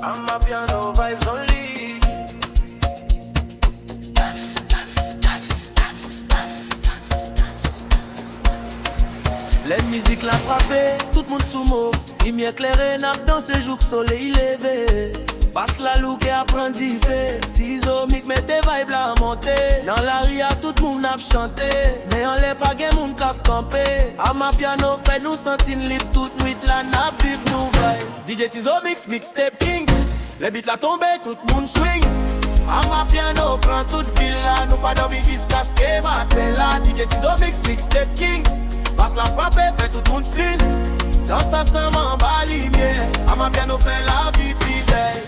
I'm a piano vibes only. Les musiques la frappé, tout le monde sous mot. Il m'y éclairé, n'a dans ce jour que soleil levé. Passe la look et apprend d'y faire. Ciseaux, mic, met tes vibes la monter. Dans la ria, tout le monde a chanté. Mais on l'est pas, gen moun kap campé. A ma piano, fait nous sentir libre toute nuit. La nap vive nous vibe. DJ Tizo mix, mixtape king. Les beats la tombé, tout le monde swing. A ma piano, prend toute ville là. Nous pas dormi jusqu'à ce que matin là. DJ Tizo mix, mixtape king. Passe la frappe, fait tout le monde spin. Dans sa sang m'en bat lumière. A ma piano, fait la vie plus belle.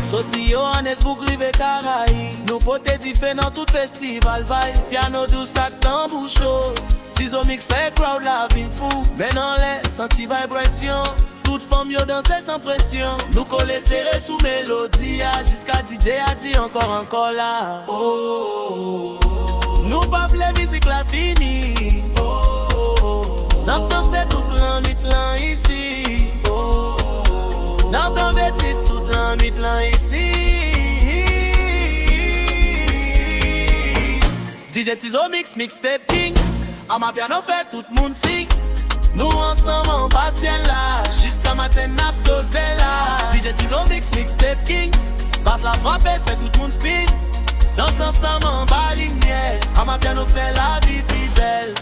Soti Johannesburg, rive Caraïbes. Nous potes diffé dans tout festival vibe. Piano douce ak tambour chaud. Ciseaux mix fait crowd la vie fou. Mais dans les senti vibration. Toute femme yo danse sans pression. Nous coller serré sous mélodie. Jusqu'à DJ a dit encore là. Oh, oh, oh. Nous pas les musique la fini. Oh, oh, oh. Nous danse toute la nuit là ici. Oh, oh, oh. Nous danse toute la nuit là ici. DJ Tizo mix, mixtape king. A ma piano fait tout le monde sing. Nous ensemble en patient là. Jusqu'à matin n'a dosé là. DJ Tizo mix, mixtape king. Basse la frappe fait tout le monde spin. Danse ensemble en bas lumière. A ma piano fait la vie plus belle.